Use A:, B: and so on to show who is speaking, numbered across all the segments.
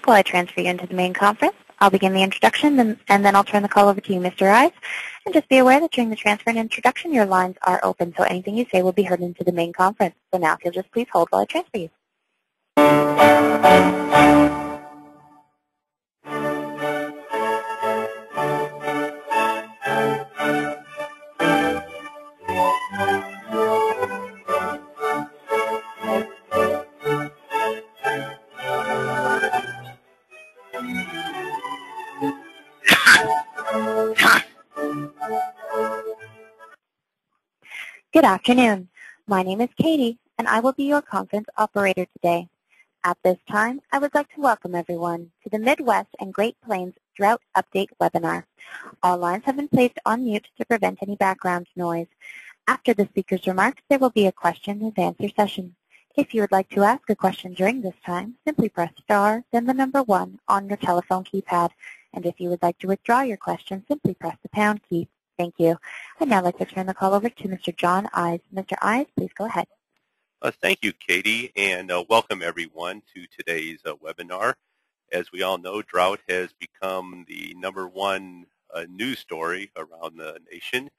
A: While I transfer you into the main conference, I'll begin the introduction and then I'll turn the call over to you, Mr. Eyes. And just be aware that during the transfer and introduction, your lines are open, so anything you say will be heard into the main conference. So now, if you'll just please hold while I transfer you. Good afternoon. My name is Katie, and I will be your conference operator today. At this time, I would like to welcome everyone to the Midwest and Great Plains Drought Update Webinar. All lines have been placed on mute to prevent any background noise. After the speaker's remarks, there will be a question and answer session. If you would like to ask a question during this time, simply press star, then the number 1 on your telephone keypad. And if you would like to withdraw your question, simply press the pound key. Thank you. I'd now like to turn the call over to Mr. John Eyes. Mr. Eyes, please go ahead.
B: Thank you, Katie, and welcome everyone to today's webinar. As we all know, drought has become the #1 news story around the nation.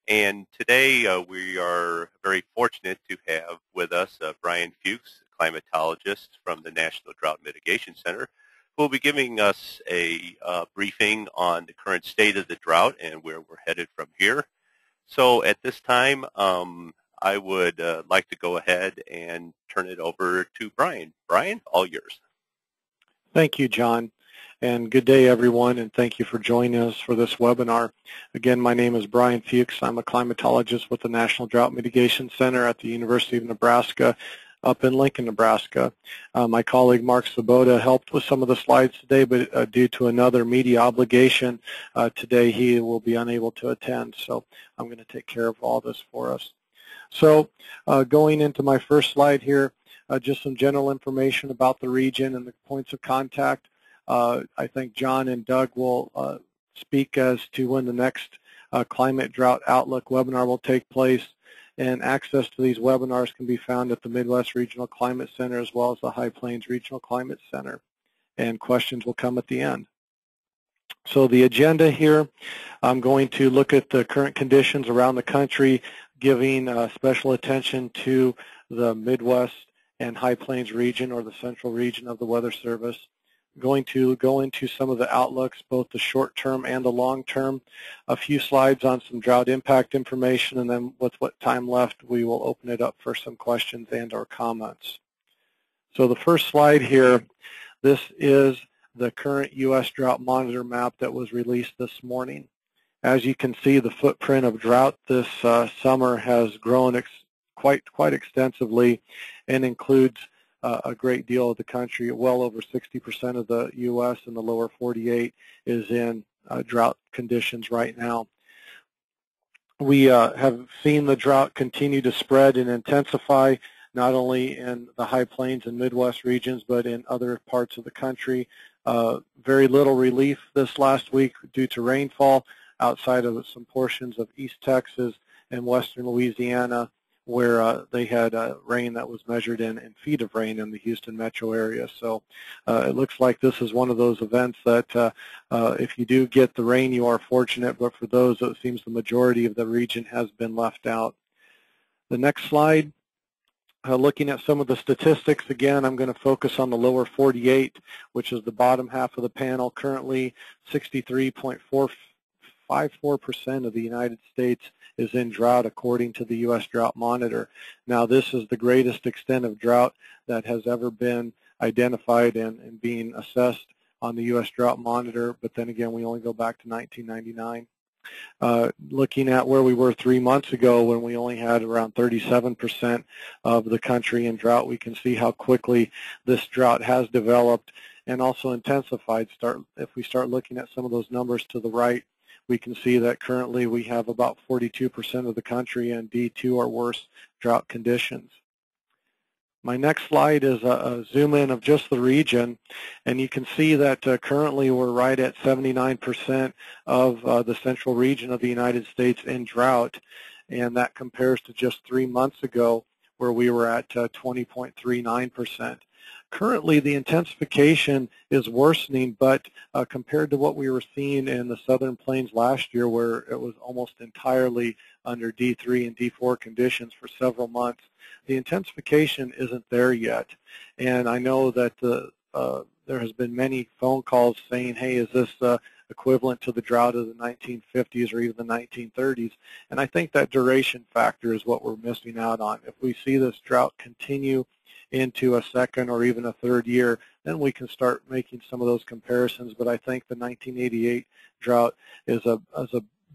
B: And today we are very fortunate to have with us Brian Fuchs, climatologist from the National Drought Mitigation Center, who will be giving us a briefing on the current state of the drought and where we're headed from here. So at this time, I would like to go ahead and turn it over to Brian. Brian, all yours.
C: Thank you, John. And good day, everyone, and thank you for joining us for this webinar. Again, my name is Brian Fuchs. I'm a climatologist with the National Drought Mitigation Center at the University of Nebraska up in Lincoln, Nebraska. My colleague Mark Sabota helped with some of the slides today, but due to another media obligation today, he will be unable to attend. So I'm going to take care of all this for us. So going into my first slide here, just some general information about the region and the points of contact. I think John and Doug will speak as to when the next Climate Drought Outlook webinar will take place, and access to these webinars can be found at the Midwest Regional Climate Center as well as the High Plains Regional Climate Center, and questions will come at the end. So the agenda here, I'm going to look at the current conditions around the country, giving special attention to the Midwest and High Plains region, or the central region of the Weather Service. I'm going to go into some of the outlooks, both the short-term and the long-term, a few slides on some drought impact information, and then with what time left, we will open it up for some questions and or comments. So the first slide here, this is the current U.S. Drought Monitor map that was released this morning. As you can see, the footprint of drought this summer has grown quite extensively and includes a great deal of the country. Well over 60% of the U.S. and the lower 48 is in drought conditions right now. We have seen the drought continue to spread and intensify, not only in the High Plains and Midwest regions, but in other parts of the country. Very little relief this last week due to rainfall outside of some portions of East Texas and western Louisiana, where they had rain that was measured in feet of rain in the Houston metro area. So it looks like this is one of those events that if you do get the rain, you are fortunate, but for those, it seems the majority of the region has been left out. The next slide, looking at some of the statistics, again, I'm going to focus on the lower 48, which is the bottom half of the panel. Currently, 63.54% of the United States is in drought according to the U.S. Drought Monitor. Now, this is the greatest extent of drought that has ever been identified and being assessed on the U.S. Drought Monitor, but then again, we only go back to 1999. Looking at where we were 3 months ago when we only had around 37% of the country in drought, we can see how quickly this drought has developed and also intensified. If we start looking at some of those numbers to the right, we can see that currently we have about 42% of the country in D2 or worse drought conditions. My next slide is a zoom in of just the region, and you can see that currently we're right at 79% of the central region of the United States in drought, and that compares to just 3 months ago where we were at 20.39%. Currently, the intensification is worsening, but compared to what we were seeing in the Southern Plains last year, where it was almost entirely under D3 and D4 conditions for several months, the intensification isn't there yet. And I know that there has been many phone calls saying, hey, is this equivalent to the drought of the 1950s or even the 1930s? And I think that duration factor is what we're missing out on. If we see this drought continue into a second or even a third year, then we can start making some of those comparisons. But I think the 1988 drought is a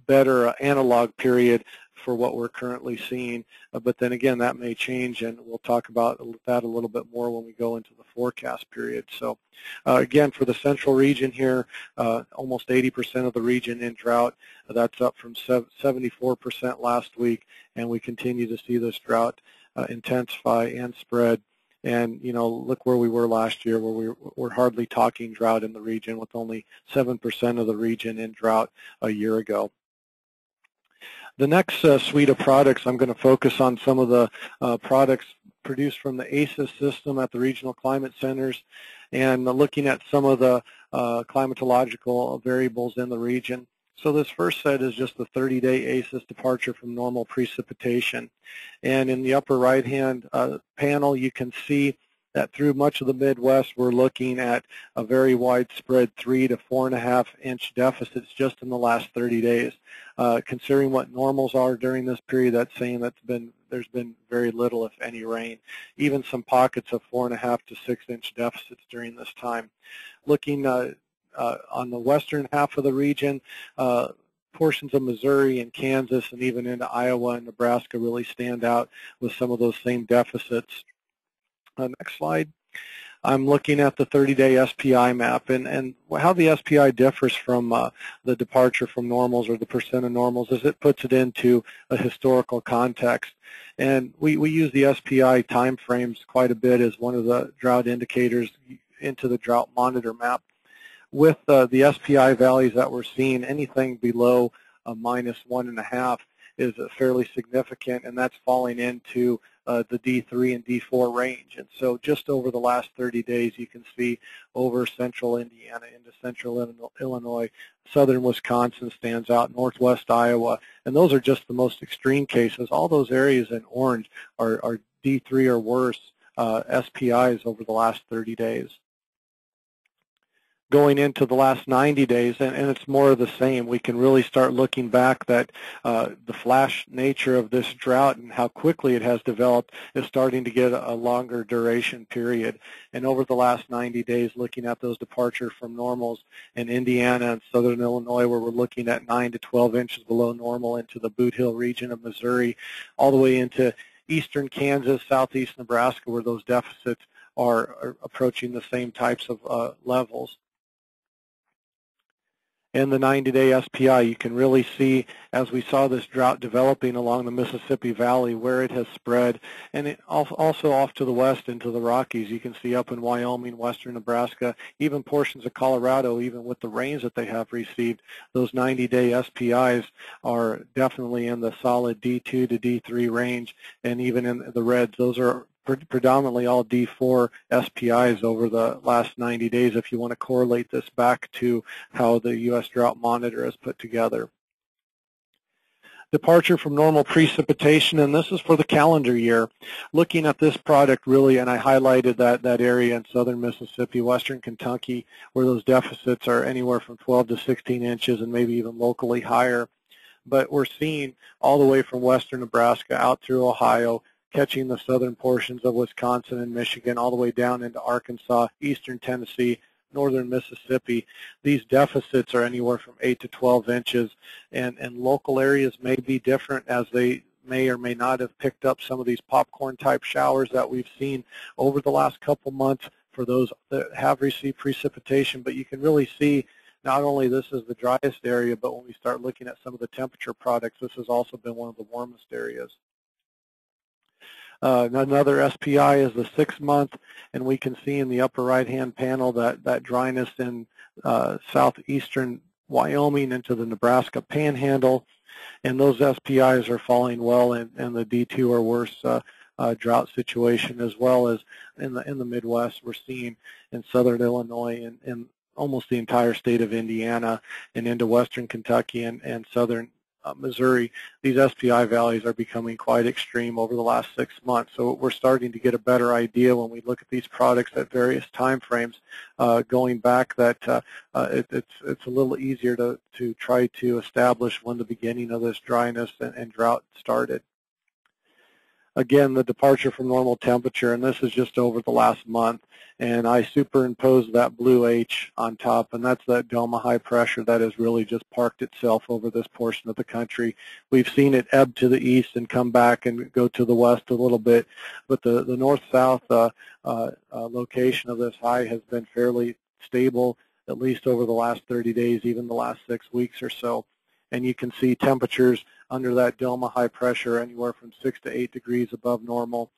C: better analog period for what we're currently seeing. But then again, that may change, and we'll talk about that a little bit more when we go into the forecast period. So again, for the central region here, almost 80% of the region in drought. That's up from 74% last week, and we continue to see this drought intensify and spread. And, you know, look where we were last year, where we're hardly talking drought in the region, with only 7% of the region in drought a year ago. The next suite of products, I'm going to focus on some of the products produced from the ACES system at the regional climate centers, and looking at some of the climatological variables in the region. So this first set is just the 30-day ACES departure from normal precipitation. And in the upper right-hand panel, you can see that through much of the Midwest, we're looking at a very widespread 3 to 4.5 inch deficits just in the last 30 days. Considering what normals are during this period, that's saying there's been very little, if any, rain. Even some pockets of 4.5 to 6 inch deficits during this time. Looking on the western half of the region, portions of Missouri and Kansas and even into Iowa and Nebraska really stand out with some of those same deficits. Next slide. I'm looking at the 30-day SPI map, and how the SPI differs from the departure from normals, or the percent of normals, is it puts it into a historical context. And we use the SPI time frames quite a bit as one of the drought indicators into the drought monitor map. With the SPI values that we're seeing, anything below a -1.5 is fairly significant, and that's falling into the D3 and D4 range. And so just over the last 30 days, you can see over central Indiana into central Illinois, southern Wisconsin stands out, northwest Iowa, and those are just the most extreme cases. All those areas in orange are D3 or worse SPIs over the last 30 days. Going into the last 90 days, and it's more of the same. We can really start looking back that the flash nature of this drought and how quickly it has developed is starting to get a longer duration period. And over the last 90 days, looking at those departure from normals in Indiana and southern Illinois, where we're looking at 9 to 12 inches below normal into the Boot Hill region of Missouri, all the way into eastern Kansas, southeast Nebraska, where those deficits are approaching the same types of levels. In the 90-day SPI, you can really see, as we saw this drought developing along the Mississippi Valley, where it has spread, and it also off to the west into the Rockies. You can see up in Wyoming, western Nebraska, even portions of Colorado, even with the rains that they have received, those 90-day SPIs are definitely in the solid D2 to D3 range, and even in the reds, those are predominantly all D4 SPIs over the last 90 days, if you want to correlate this back to how the U.S. Drought Monitor is put together. Departure from normal precipitation, and this is for the calendar year. Looking at this product really, and I highlighted that area in southern Mississippi, western Kentucky, where those deficits are anywhere from 12 to 16 inches and maybe even locally higher. But we're seeing all the way from western Nebraska out through Ohio, catching the southern portions of Wisconsin and Michigan, all the way down into Arkansas, eastern Tennessee, northern Mississippi. These deficits are anywhere from 8 to 12 inches, and local areas may be different, as they may or may not have picked up some of these popcorn-type showers that we've seen over the last couple months for those that have received precipitation. But you can really see not only this is the driest area, but when we start looking at some of the temperature products, this has also been one of the warmest areas. Another SPI is the 6-month, and we can see in the upper right-hand panel that dryness in southeastern Wyoming into the Nebraska Panhandle, and those SPIs are falling well in the D2 or worse drought situation, as well as in the Midwest. We're seeing in southern Illinois and almost the entire state of Indiana and into western Kentucky and southern Missouri, these SPI values are becoming quite extreme over the last 6 months. So we're starting to get a better idea when we look at these products at various time frames going back that it's a little easier to try to establish when the beginning of this dryness and drought started. Again, the departure from normal temperature, and this is just over the last month, and I superimposed that blue H on top, and that's that DOMA high pressure that has really just parked itself over this portion of the country. We've seen it ebb to the east and come back and go to the west a little bit, but the north-south location of this high has been fairly stable, at least over the last 30 days, even the last 6 weeks or so. And you can see temperatures under that DOMA high pressure anywhere from 6 to 8 degrees above normal.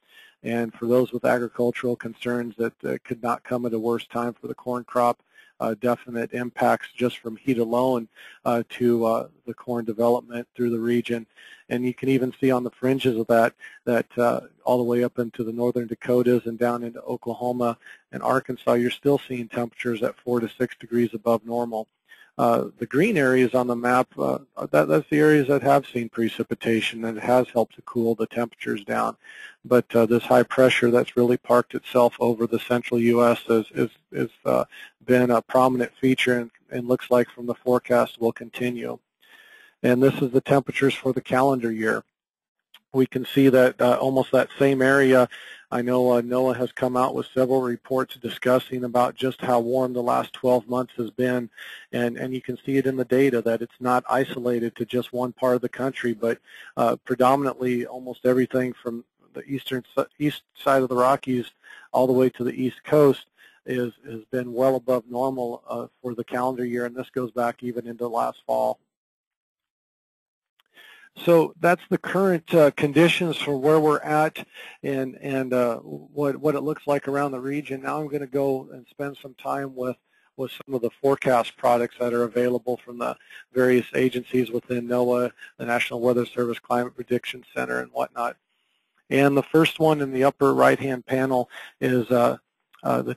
C: And for those with agricultural concerns, that could not come at a worse time for the corn crop. Definite impacts just from heat alone to the corn development through the region. And you can even see on the fringes of that all the way up into the northern Dakotas and down into Oklahoma and Arkansas, you're still seeing temperatures at 4 to 6 degrees above normal. The green areas on the map, that's the areas that have seen precipitation, and it has helped to cool the temperatures down. But this high pressure that's really parked itself over the central U.S. has been a prominent feature, and looks like from the forecast will continue. And this is the temperatures for the calendar year. We can see that almost that same area. I know NOAA has come out with several reports discussing about just how warm the last 12 months has been, and you can see it in the data that it's not isolated to just one part of the country, but predominantly almost everything from the east side of the Rockies all the way to the East Coast has been well above normal for the calendar year, and this goes back even into last fall. So that's the current conditions for where we're at and what it looks like around the region. Now I'm going to go and spend some time with some of the forecast products that are available from the various agencies within NOAA, the National Weather Service Climate Prediction Center, and whatnot. And the first one in the upper right-hand panel is the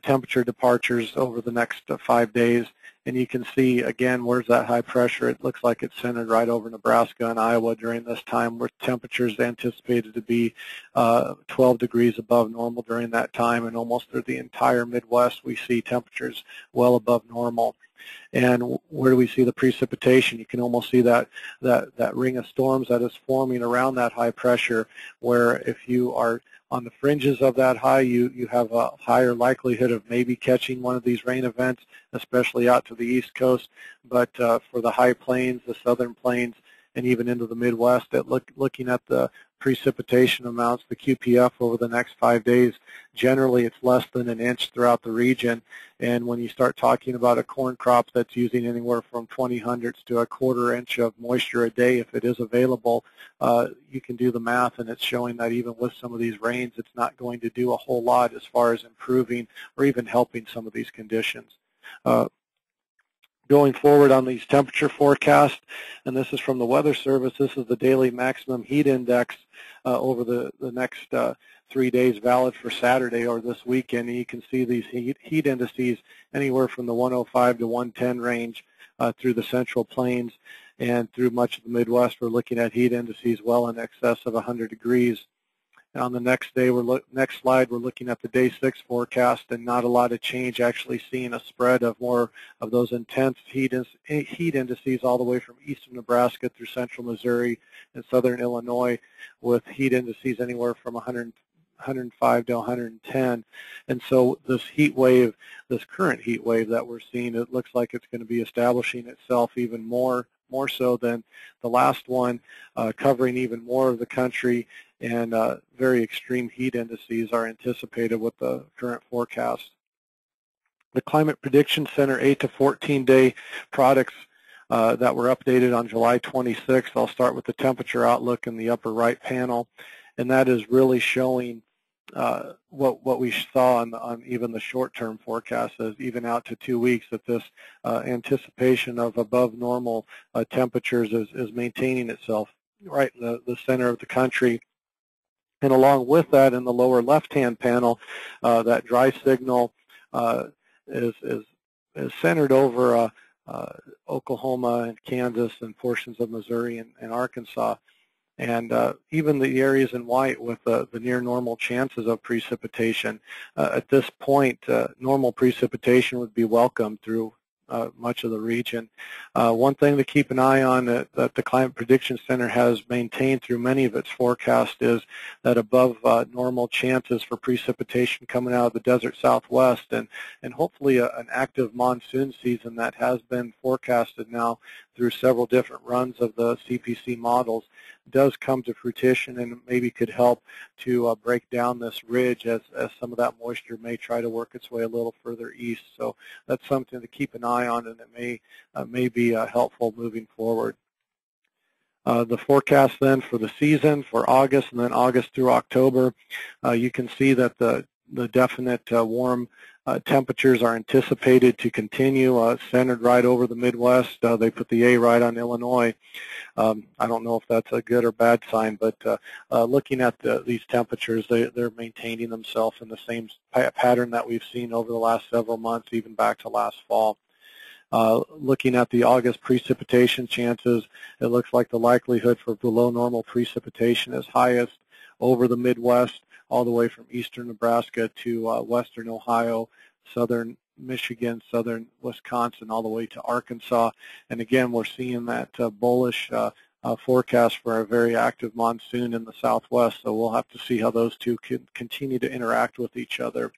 C: temperature departures over the next 5 days. And you can see, again, where's that high pressure? It looks like it's centered right over Nebraska and Iowa during this time, where temperatures anticipated to be 12 degrees above normal during that time, and almost through the entire Midwest we see temperatures well above normal. And where do we see the precipitation? You can almost see that ring of storms that is forming around that high pressure, where if you are on the fringes of that high, you have a higher likelihood of maybe catching one of these rain events, especially out to the East Coast. But for the high plains, the southern plains, and even into the Midwest, looking at the precipitation amounts, the QPF over the next 5 days, generally it's less than an inch throughout the region. And when you start talking about a corn crop that's using anywhere from 20/100 to a 1/4 inch of moisture a day, if it is available, you can do the math, and it's showing that even with some of these rains, it's not going to do a whole lot as far as improving or even helping some of these conditions. Going forward on these temperature forecasts, and this is from the Weather Service, this is the daily maximum heat index over the next 3 days, valid for Saturday or this weekend. And you can see these heat indices anywhere from the 105 to 110 range through the Central Plains, and through much of the Midwest we're looking at heat indices well in excess of 100 degrees. And on the next day, next slide, we're looking at the day 6 forecast, and not a lot of change, actually seeing a spread of more of those intense heat indices all the way from eastern Nebraska through central Missouri and southern Illinois, with heat indices anywhere from 105 to 110. And so this heat wave, this current heat wave that we're seeing, it looks like it's going to be establishing itself even more so than the last one, covering even more of the country, and very extreme heat indices are anticipated with the current forecast. The Climate Prediction Center 8 to 14 day products that were updated on July 26th. I'll start with the temperature outlook in the upper right panel, and that is really showing what we saw on even the short-term forecast, as even out to 2 weeks, that this anticipation of above normal temperatures is maintaining itself right in the center of the country. And along with that, in the lower left-hand panel, that dry signal is centered over Oklahoma and Kansas and portions of Missouri and Arkansas. And even the areas in white with the near normal chances of precipitation. At this point, normal precipitation would be welcome through much of the region. One thing to keep an eye on that the Climate Prediction Center has maintained through many of its forecasts is that above normal chances for precipitation coming out of the desert southwest, and hopefully an active monsoon season that has been forecasted now through several different runs of the CPC models does come to fruition, and maybe could help to break down this ridge as some of that moisture may try to work its way a little further east. So that's something to keep an eye on, and it may be helpful moving forward. The forecast then for the season for August and then August through October, you can see that the definite warm temperatures are anticipated to continue, centered right over the Midwest. They put the A right on Illinois. I don't know if that's a good or bad sign, but looking at these temperatures, they're maintaining themselves in the same pattern that we've seen over the last several months, even back to last fall. Looking at the August precipitation chances, it looks like the likelihood for below normal precipitation is highest over the Midwest, all the way from eastern Nebraska to western Ohio, southern Michigan, southern Wisconsin, all the way to Arkansas. And again, we're seeing that bullish forecast for a very active monsoon in the southwest, so we'll have to see how those two can continue to interact with each other.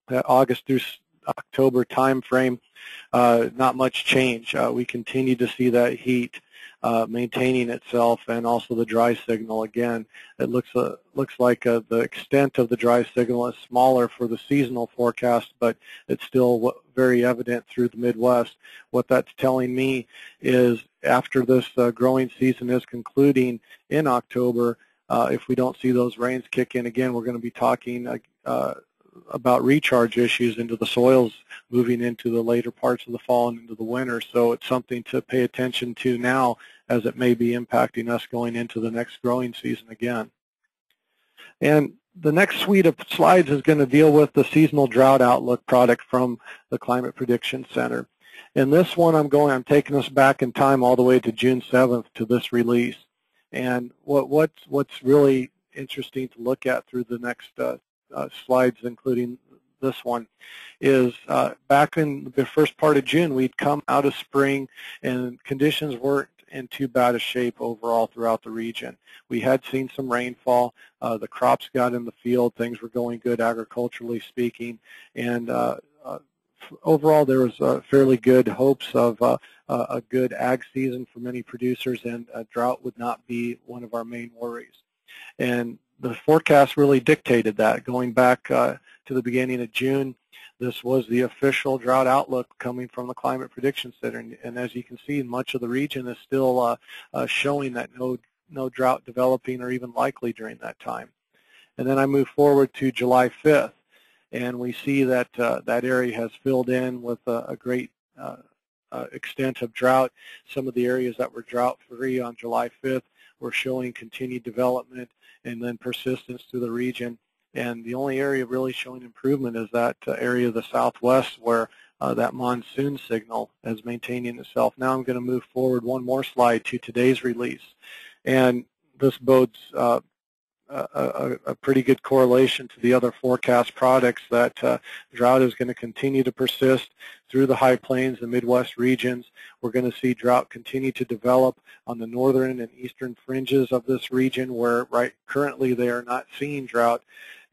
C: That August through October time frame, not much change. We continue to see that heat maintaining itself, and also the dry signal. Again, it looks like the extent of the dry signal is smaller for the seasonal forecast, but it's still very evident through the Midwest. What that's telling me is after this growing season is concluding in October, if we don't see those rains kick in again, we're going to be talking about recharge issues into the soils moving into the later parts of the fall and into the winter. So it's something to pay attention to now, as it may be impacting us going into the next growing season again. And the next suite of slides is going to deal with the seasonal drought outlook product from the Climate Prediction Center. In this one, I'm taking us back in time all the way to June 7th to this release. And what's really interesting to look at through the next slides, including this one, is back in the first part of June, we'd come out of spring and conditions weren't in too bad a shape overall throughout the region. We had seen some rainfall, the crops got in the field, things were going good agriculturally speaking, and overall there was fairly good hopes of a good ag season for many producers, and drought would not be one of our main worries. And the forecast really dictated that. Going back to the beginning of June, this was the official drought outlook coming from the Climate Prediction Center. And as you can see, much of the region is still showing that no drought developing or even likely during that time. And then I move forward to July 5th, and we see that that area has filled in with a great extent of drought. Some of the areas that were drought-free on July 5th were showing continued development and then persistence through the region. And the only area really showing improvement is that area of the southwest where that monsoon signal is maintaining itself. Now I'm going to move forward one more slide to today's release. And this bodes a pretty good correlation to the other forecast products that drought is going to continue to persist through the high plains and Midwest regions. We're going to see drought continue to develop on the northern and eastern fringes of this region, where currently they are not seeing drought,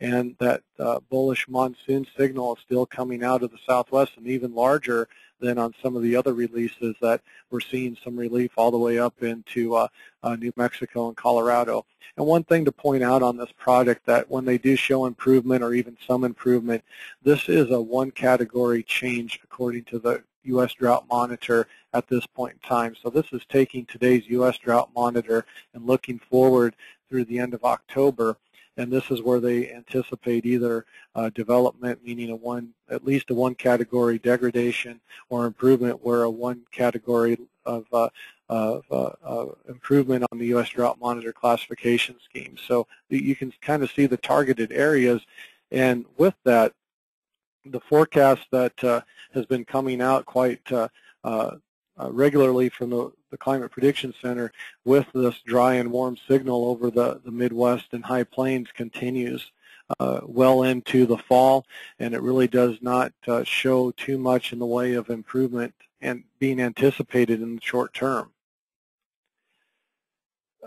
C: and that bullish monsoon signal is still coming out of the southwest, and even larger than on some of the other releases that we're seeing some relief all the way up into New Mexico and Colorado. And one thing to point out on this product, that when they do show improvement or even some improvement, this is a one category change according to the U.S. Drought Monitor at this point in time. So this is taking today's U.S. Drought Monitor and looking forward through the end of October. And this is where they anticipate either development, meaning at least a one category degradation, or improvement where a one category of improvement on the U.S. Drought Monitor classification scheme. So you can kind of see the targeted areas, and with that, the forecast that has been coming out quite regularly from the Climate Prediction Center with this dry and warm signal over the Midwest and High Plains continues well into the fall, and it really does not show too much in the way of improvement and being anticipated in the short term.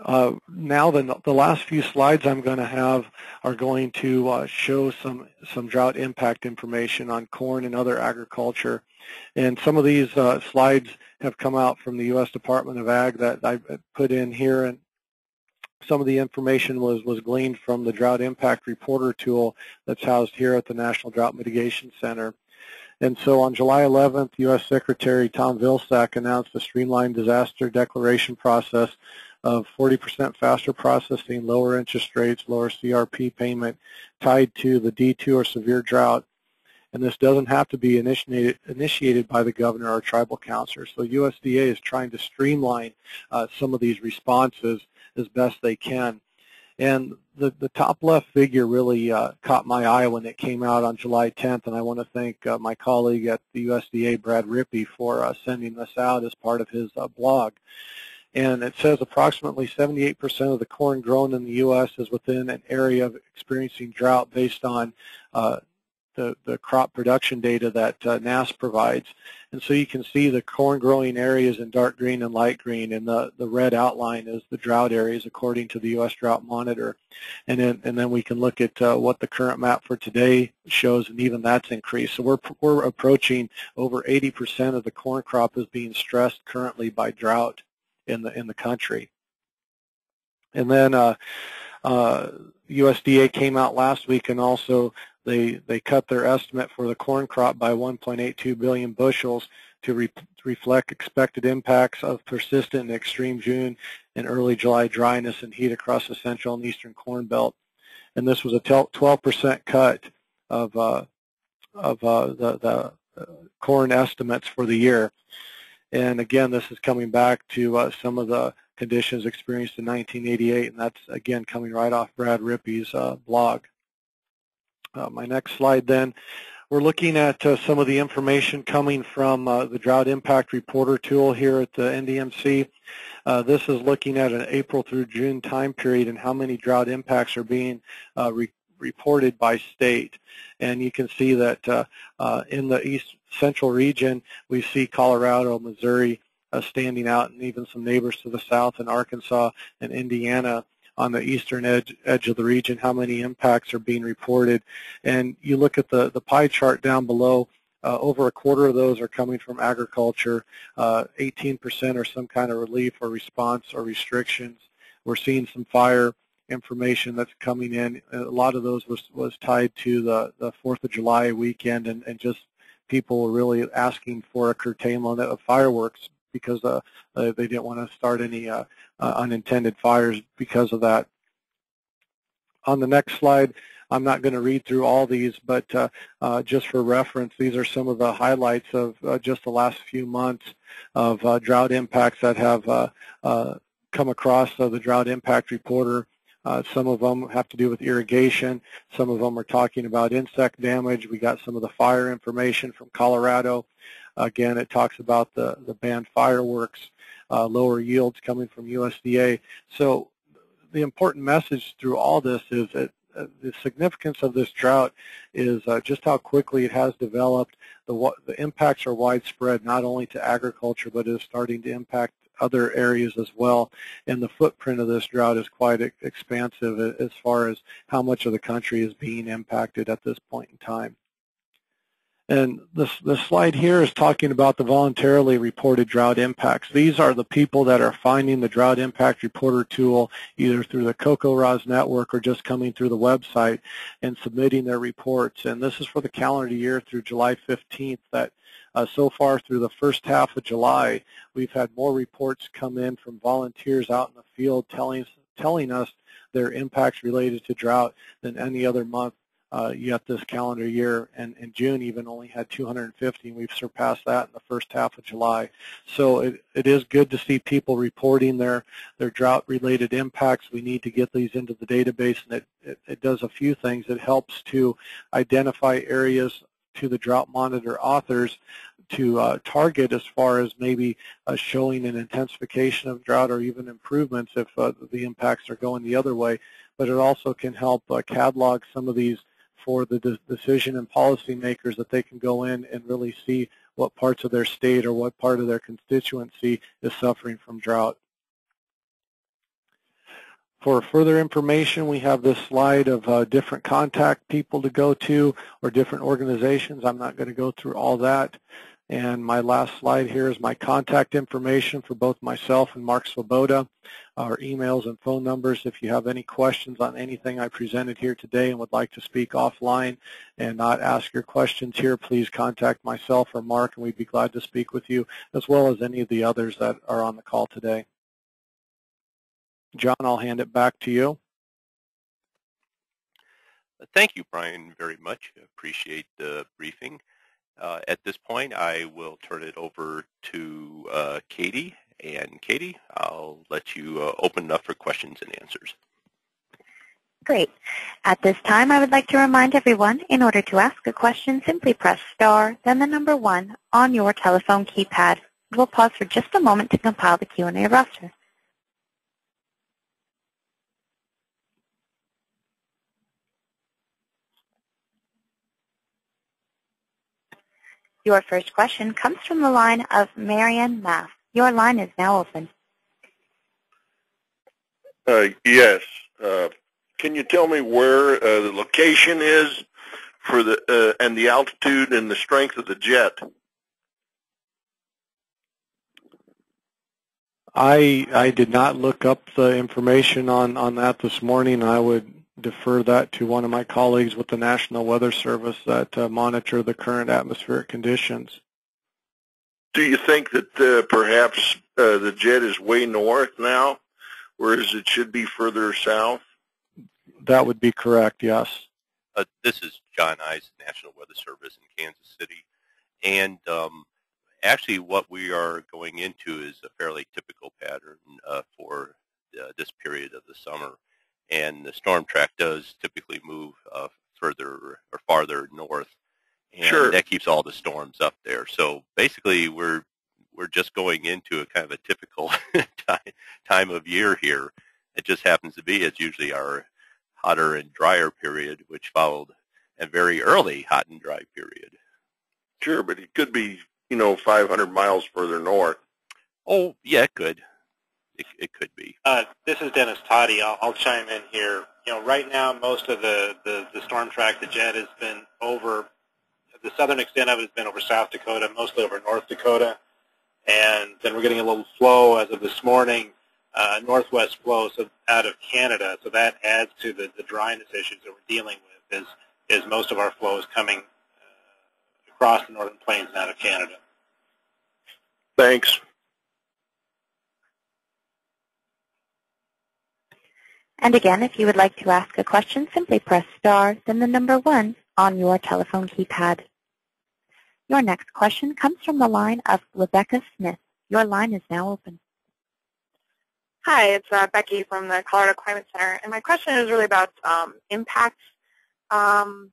C: Now the last few slides I'm going to have are going to show some drought impact information on corn and other agriculture. And some of these slides have come out from the U.S. Department of Ag that I put in here, and some of the information was gleaned from the Drought Impact Reporter tool that's housed here at the National Drought Mitigation Center. And so on July 11th, U.S. Secretary Tom Vilsack announced a streamlined disaster declaration process of 40% faster processing, lower interest rates, lower CRP payment tied to the D2 or severe drought. And this doesn't have to be initiated by the governor or tribal councilor. So USDA is trying to streamline some of these responses as best they can. And the top left figure really caught my eye when it came out on July 10th, and I want to thank my colleague at the USDA, Brad Rippey, for sending this out as part of his blog. And it says approximately 78% of the corn grown in the U.S. is within an area of experiencing drought based on the crop production data that NASS provides. And so you can see the corn growing areas in dark green and light green, and the red outline is the drought areas according to the U.S. Drought Monitor. And then we can look at what the current map for today shows, and even that's increased. So we're approaching over 80% of the corn crop is being stressed currently by drought in the country. And then USDA came out last week, and also they cut their estimate for the corn crop by 1.82 billion bushels to reflect expected impacts of persistent and extreme June and early July dryness and heat across the central and eastern corn belt. And this was a 12% cut of the corn estimates for the year. And again, this is coming back to some of the conditions experienced in 1988, and that's, again, coming right off Brad Rippey's blog. My next slide then, we're looking at some of the information coming from the Drought Impact Reporter tool here at the NDMC. This is looking at an April through June time period and how many drought impacts are being reported by state. And you can see that in the East Central region, we see Colorado, Missouri standing out, and even some neighbors to the south in Arkansas and Indiana on the eastern edge of the region, how many impacts are being reported. And you look at the pie chart down below, over a quarter of those are coming from agriculture, 18% are some kind of relief or response or restrictions. We're seeing some fire information that's coming in. A lot of those was tied to the 4th of July weekend, and just people were really asking for a curtailment of fireworks because they didn't want to start any unintended fires because of that. On the next slide, I'm not going to read through all these, but just for reference, these are some of the highlights of just the last few months of drought impacts that have come across the Drought Impact Reporter. Some of them have to do with irrigation. Some of them are talking about insect damage. We got some of the fire information from Colorado. Again, it talks about the banned fireworks, lower yields coming from USDA. So the important message through all this is that the significance of this drought is just how quickly it has developed. The impacts are widespread, not only to agriculture, but is starting to impact other areas as well. And the footprint of this drought is quite expansive as far as how much of the country is being impacted at this point in time. And this slide here is talking about the voluntarily reported drought impacts. These are the people that are finding the Drought Impact Reporter tool either through the CocoRa's network or just coming through the website and submitting their reports. And this is for the calendar year through July 15th. That so far through the first half of July, we've had more reports come in from volunteers out in the field telling us their impacts related to drought than any other month yet this calendar year, and in June even only had 250, and we've surpassed that in the first half of July. So it is good to see people reporting their drought-related impacts. We need to get these into the database, and it does a few things. It helps to identify areas to the Drought Monitor authors to target as far as maybe showing an intensification of drought or even improvements if the impacts are going the other way. But it also can help catalog some of these for the decision and policymakers, that they can go in and really see what parts of their state or what part of their constituency is suffering from drought. For further information, we have this slide of different contact people to go to or different organizations. I'm not going to go through all that. And my last slide here is my contact information for both myself and Mark Svoboda, our emails and phone numbers. If you have any questions on anything I presented here today and would like to speak offline and not ask your questions here, please contact myself or Mark, and we'd be glad to speak with you, as well as any of the others that are on the call today. John, I'll hand it back to you.
B: Thank you, Brian, very much. Appreciate the briefing. At this point, I will turn it over to Katie. And Katie, I'll let you open it up for questions and answers.
A: Great. At this time, I would like to remind everyone, in order to ask a question, simply press star, then the number 1 on your telephone keypad. We'll pause for just a moment to compile the Q&A roster. Your first question comes from the line of Marion Maff. Your line is now open.
D: Yes. Can you tell me where the location is for the and the altitude and the strength of the jet?
C: I did not look up the information on that this morning. I would defer that to one of my colleagues with the National Weather Service that monitor the current atmospheric conditions.
D: Do you think that perhaps the jet is way north now, whereas it should be further south?
C: That would be correct, yes.
B: This is John Ice, National Weather Service in Kansas City. And actually what we are going into is a fairly typical pattern for this period of the summer. And the storm track does typically move further or farther north, and
D: sure,
B: that keeps all the storms up there. So basically, we're just going into a kind of a typical time of year here. It just happens to be it's usually our hotter and drier period, which followed a very early hot and dry period.
D: Sure, but it could be 500 miles further north.
B: Oh yeah, it could. It could be.
E: This is Dennis Toddy. I'll chime in here. Right now, most of the storm track, the jet, has been over, the southern extent of it has been over South Dakota, mostly over North Dakota. And then we're getting a little flow as of this morning, northwest flow out of Canada. So that adds to the dryness issues that we're dealing with, is most of our flow is coming across the northern plains and out of Canada.
D: Thanks.
A: And again, if you would like to ask a question, simply press star, then the number 1 on your telephone keypad. Your next question comes from the line of Rebecca Smith. Your line is now open.
F: Hi, it's Becky from the Colorado Climate Center, and my question is really about impacts. Sometimes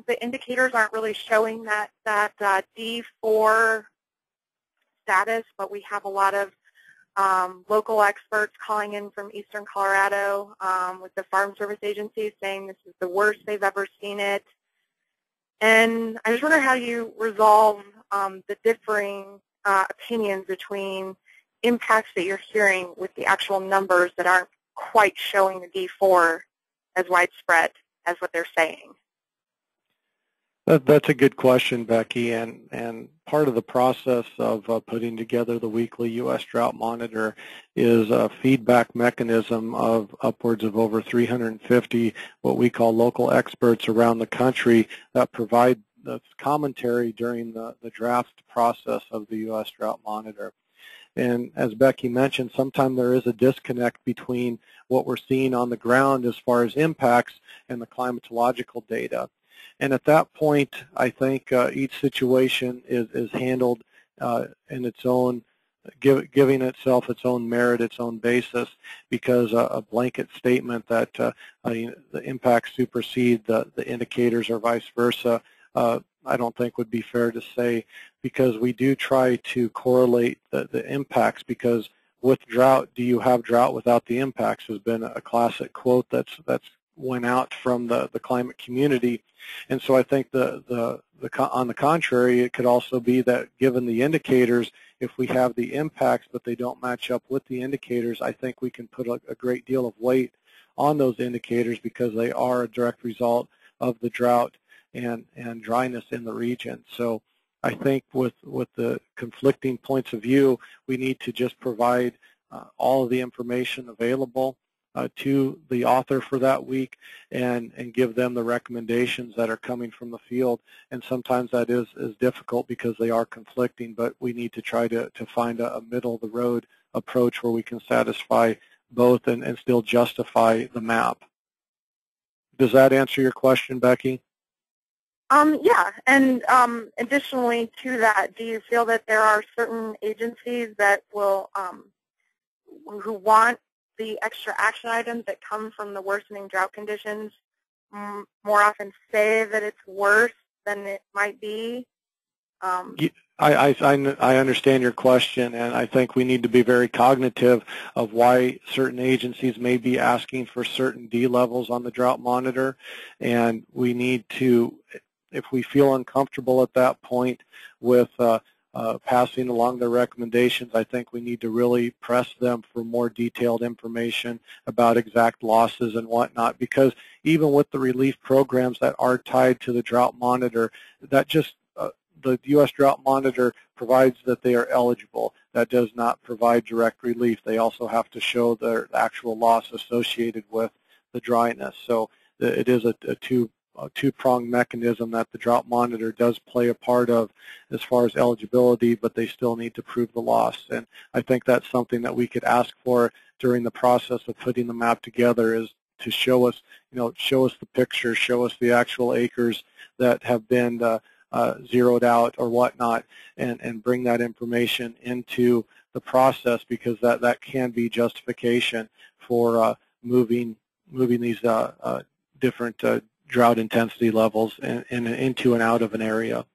F: the indicators aren't really showing that D4 status, but we have a lot of local experts calling in from eastern Colorado with the Farm Service Agency saying this is the worst they've ever seen it. And I just wonder how you resolve the differing opinions between impacts that you're hearing with the actual numbers that aren't quite showing the D4 as widespread as what they're saying.
C: That's a good question, Becky, and part of the process of putting together the weekly U.S. Drought Monitor is a feedback mechanism of upwards of over 350 what we call local experts around the country that provide the commentary during the draft process of the U.S. Drought Monitor. And as Becky mentioned, sometimes there is a disconnect between what we're seeing on the ground as far as impacts and the climatological data. And at that point, I think each situation is handled in its own, giving itself its own merit, its own basis, because a blanket statement that the impacts supersede the indicators or vice versa, I don't think would be fair to say, because we do try to correlate the impacts, because with drought, do you have drought without the impacts has been a classic quote that's went out from the climate community. And so I think on the contrary, it could also be that given the indicators, if we have the impacts but they don't match up with the indicators, I think we can put a great deal of weight on those indicators because they are a direct result of the drought and dryness in the region. So I think with the conflicting points of view, we need to just provide all of the information available to the author for that week and give them the recommendations that are coming from the field. And sometimes that is difficult because they are conflicting, but we need to try to find a middle-of-the-road approach where we can satisfy both and still justify the map. Does that answer your question, Becky?
F: Yeah, and additionally to that, do you feel that there are certain agencies that will, who want the extra action items that come from the worsening drought conditions more often say that it's worse than it might be?
C: I understand your question, and I think we need to be very cognitive of why certain agencies may be asking for certain D levels on the drought monitor, and we need to, if we feel uncomfortable at that point with passing along their recommendations, I think we need to really press them for more detailed information about exact losses and whatnot, because even with the relief programs that are tied to the drought monitor, that just the U.S. Drought Monitor provides that they are eligible. That does not provide direct relief. They also have to show their actual loss associated with the dryness. So it is a two-pronged mechanism that the Drought Monitor does play a part of as far as eligibility, but they still need to prove the loss. And I think that's something that we could ask for during the process of putting the map together, is to show us, show us the picture, show us the actual acres that have been zeroed out or whatnot, and bring that information into the process, because that can be justification for moving these different drought intensity levels into and out of an area.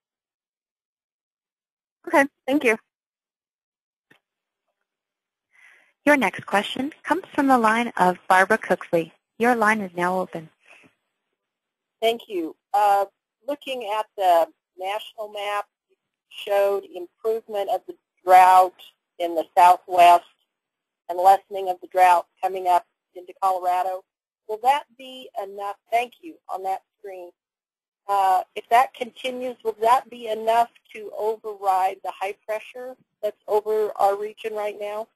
F: Okay, thank you.
A: Your next question comes from the line of Barbara Cooksley. Your line is now open.
G: Thank you. Looking at the national map, showed improvement of the drought in the southwest and lessening of the drought coming up into Colorado. Will that be enough? Thank you on that screen. If that continues, will that be enough to override the high pressure that's over our region right now?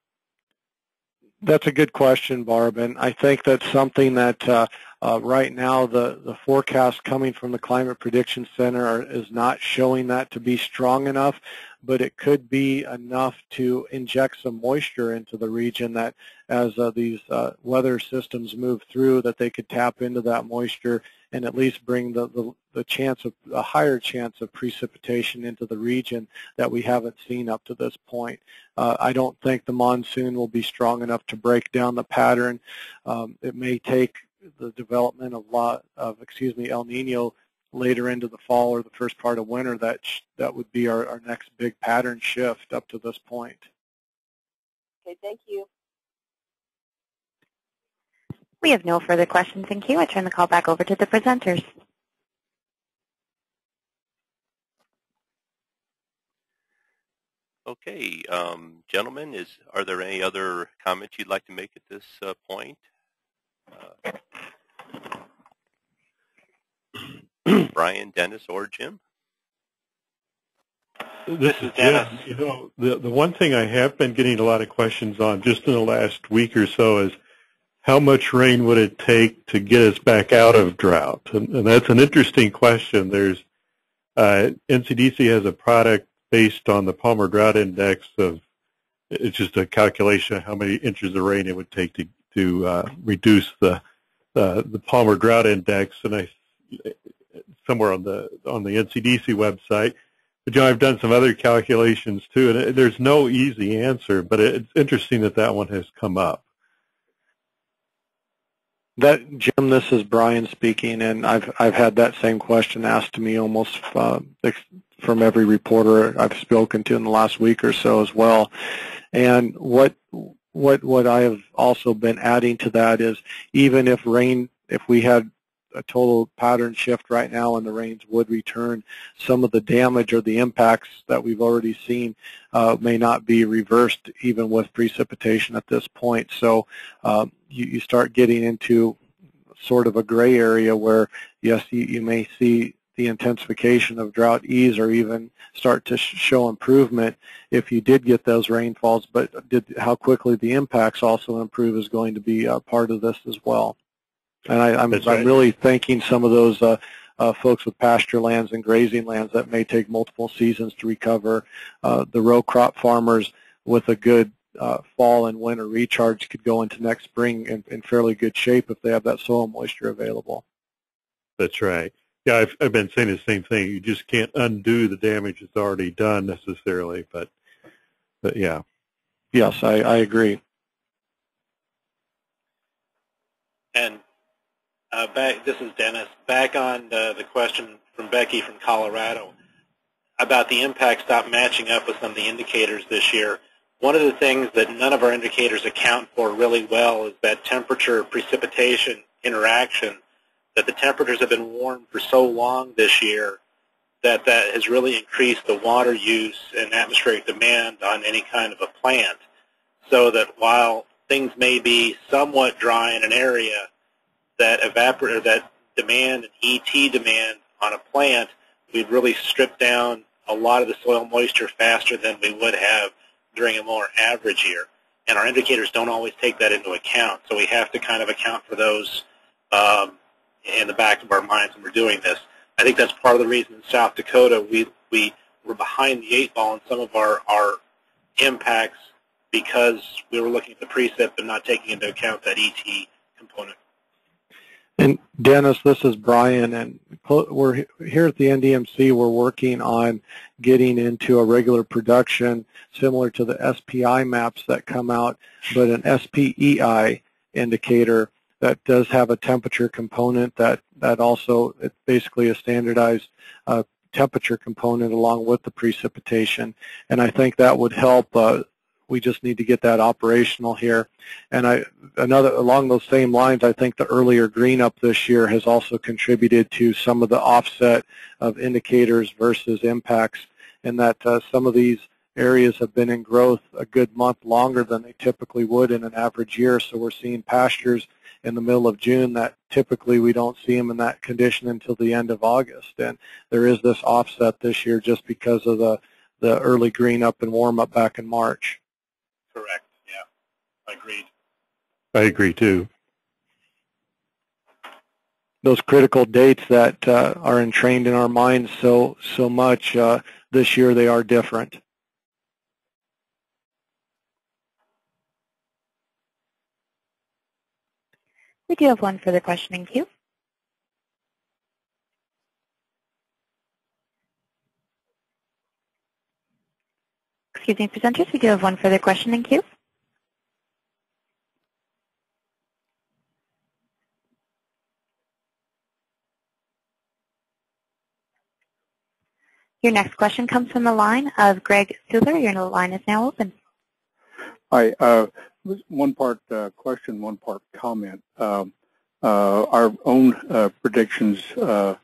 C: That's a good question, Barb, and I think that's something that right now the forecast coming from the Climate Prediction Center is not showing that to be strong enough, but it could be enough to inject some moisture into the region that as these weather systems move through, that they could tap into that moisture and at least bring the chance of a higher chance of precipitation into the region that we haven't seen up to this point. I don't think the monsoon will be strong enough to break down the pattern. It may take the development of El Nino later into the fall or the first part of winter that would be our next big pattern shift up to this point.
G: Okay, thank you.
A: We have no further questions in queue. I turn the call back over to the presenters.
B: Okay, gentlemen, are there any other comments you'd like to make at this point? Brian, Dennis, or Jim?
H: This is Dennis. The one thing I have been getting a lot of questions on just in the last week or so is how much rain would it take to get us back out of drought? And that's an interesting question. There's NCDC has a product based on the Palmer Drought Index of it's just a calculation of how many inches of rain it would take to reduce the Palmer Drought Index, and somewhere on the NCDC website. But John, I've done some other calculations too, and there's no easy answer. But it's interesting that one has come up.
C: Jim, this is Brian speaking, and I've had that same question asked to me almost from every reporter I've spoken to in the last week or so as well. And what I have also been adding to that is, even if we had a total pattern shift right now and the rains would return, some of the damage or the impacts that we've already seen may not be reversed even with precipitation at this point. So you start getting into sort of a gray area where, yes, you may see the intensification of drought ease or even start to show improvement if you did get those rainfalls, but how quickly the impacts also improve is going to be part of this as well. And I'm really thanking some of those folks with pasture lands and grazing lands that may take multiple seasons to recover. The row crop farmers with a good fall and winter recharge could go into next spring in fairly good shape if they have that soil moisture available.
H: That's right. Yeah, I've been saying the same thing. You just can't undo the damage that's already done necessarily, but yeah.
C: Yes, I agree.
E: And this is Dennis. Back on the question from Becky from Colorado about the impacts not matching up with some of the indicators this year. One of the things that none of our indicators account for really well is that temperature-precipitation interaction, that the temperatures have been warm for so long this year that has really increased the water use and atmospheric demand on any kind of a plant. So that while things may be somewhat dry in an area, that demand and ET demand on a plant, we'd really strip down a lot of the soil moisture faster than we would have during a more average year. And our indicators don't always take that into account, so we have to kind of account for those in the back of our minds when we're doing this. I think that's part of the reason in South Dakota we were behind the 8 ball in some of our impacts, because we were looking at the precip and not taking into account that ET component.
C: And Dennis, this is Brian, and we're here at the NDMC. We're working on getting into a regular production similar to the SPI maps that come out, but an SPEI indicator that does have a temperature component that also, it's basically a standardized temperature component along with the precipitation. And I think that would help. We just need to get that operational here. And along those same lines, I think the earlier green up this year has also contributed to some of the offset of indicators versus impacts, in that some of these areas have been in growth a good month longer than they typically would in an average year. So we're seeing pastures in the middle of June that typically we don't see them in that condition until the end of August. And there is this offset this year just because of the early green up and warm up back in March.
E: Correct. Yeah, agreed.
H: I agree too.
C: Those critical dates that are entrained in our minds so much this year, they are different.
A: We do have one further question in queue. Excuse me, presenters, we do have one further question in queue. Your next question comes from the line of Greg Suler. Your line is now open.
I: Hi. One part question, one part comment. Our own predictions predict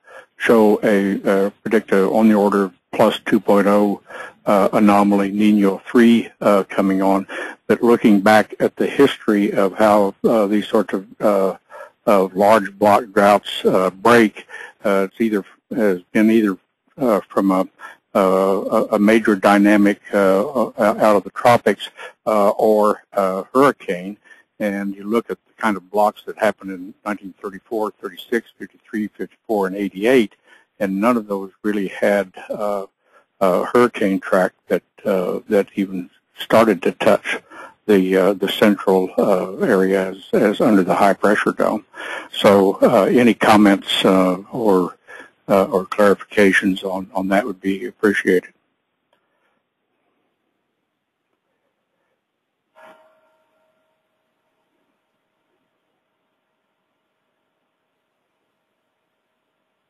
I: on the order of plus 2.0 anomaly, Nino 3 coming on. But looking back at the history of how these sorts of large block droughts break, has been either from a major dynamic out of the tropics or a hurricane. And you look at the kind of blocks that happened in 1934, 36, 53, 54, and 88, and none of those really had a hurricane track that even started to touch the central area as under the high pressure dome. So any comments or clarifications on that would be appreciated.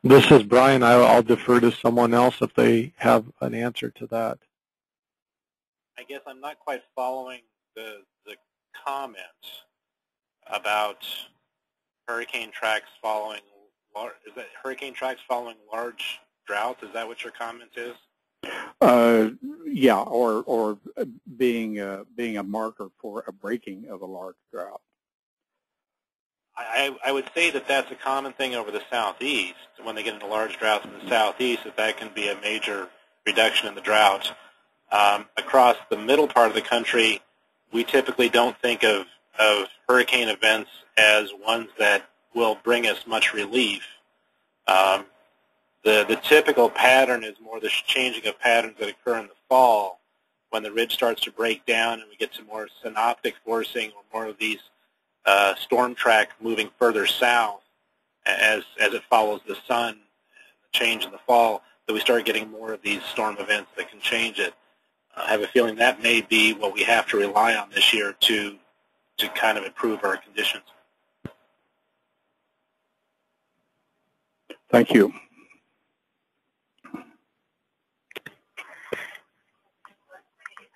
C: This is Brian. I'll defer to someone else if they have an answer to that.
E: I guess I'm not quite following the comment about hurricane tracks following. Is that hurricane tracks following large droughts? Is that what your comment is?
I: Yeah, or being a marker for a breaking of a large drought.
E: I would say that that's a common thing over the southeast. When they get into large droughts in the southeast, that can be a major reduction in the drought. Across the middle part of the country, we typically don't think of hurricane events as ones that will bring us much relief. The typical pattern is more the changing of patterns that occur in the fall when the ridge starts to break down and we get to more synoptic forcing or more of these storm track moving further south as it follows the sun and the change in the fall, that we start getting more of these storm events that can change it. I have a feeling that may be what we have to rely on this year to kind of improve our conditions.
I: Thank you.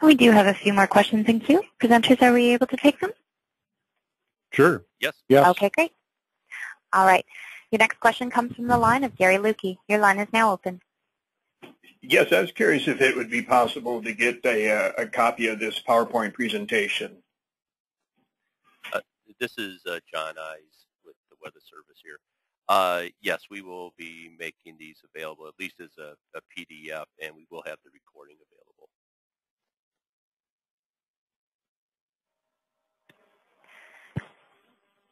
A: We do have a few more questions in queue. Presenters, are we able to take them?
H: Sure.
B: Yes.
C: Yes.
A: Okay, great. All right. Your next question comes from the line of Gary Lukey. Your line is now open.
J: Yes, I was curious if it would be possible to get a copy of this PowerPoint presentation.
B: This is John Eyes with the Weather Service here. Yes, we will be making these available, at least as a PDF, and we will have the recording available.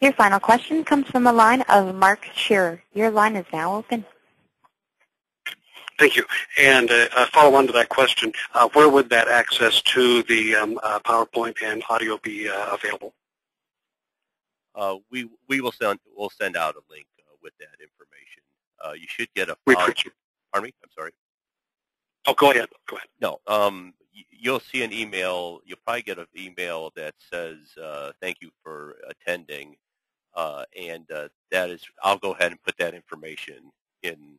A: Your final question comes from the line of Mark Shearer. Your line is now open.
K: Thank you. And follow on to that question, where would that access to the PowerPoint and audio be available?
B: We'll send out a link with that information. You should get a
K: Pardon
B: me? I'm sorry.
K: Oh, go ahead. Go ahead.
B: No. You'll see an email. You'll probably get an email that says thank you for attending, and that is. I'll go ahead and put that information in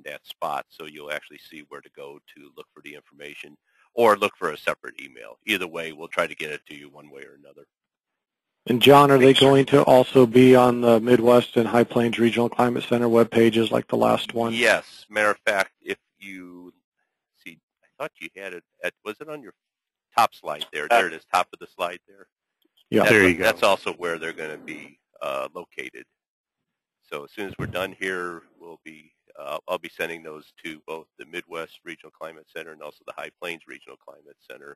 B: that spot, so you'll actually see where to go to look for the information, or look for a separate email. Either way, we'll try to get it to you one way or another.
C: And John, are they going to also be on the Midwest and High Plains Regional Climate Center web pages like the last one?
B: Yes. Matter of fact, if you see, I thought you had it was it on your top slide there? There it is, top of the slide there.
C: Yeah,
H: there you go.
B: That's also where they're going to be located. So as soon as we're done here, I'll be sending those to both the Midwest Regional Climate Center and also the High Plains Regional Climate Center,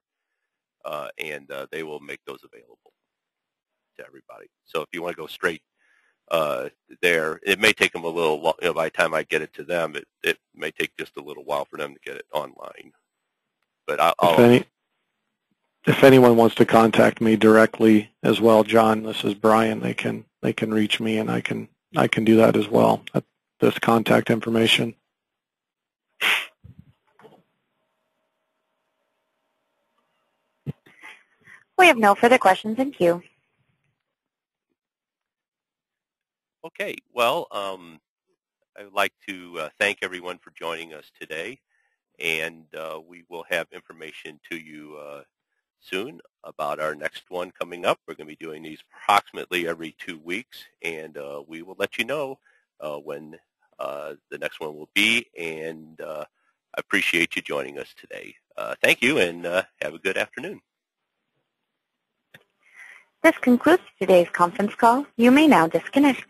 B: and they will make those available to everybody. So if you want to go straight there, it may take them a little long. By the time I get it to them, it may take just a little while for them to get it online. But
C: if anyone wants to contact me directly as well, John, this is Brian. They can reach me, and I can do that as well at this contact information.
A: We have no further questions in queue.
B: Okay. Well, I would like to thank everyone for joining us today, and we will have information to you soon about our next one coming up. We're going to be doing these approximately every 2 weeks, and we will let you know when the next one will be, and I appreciate you joining us today. Thank you, and have a good afternoon.
A: This concludes today's conference call. You may now disconnect.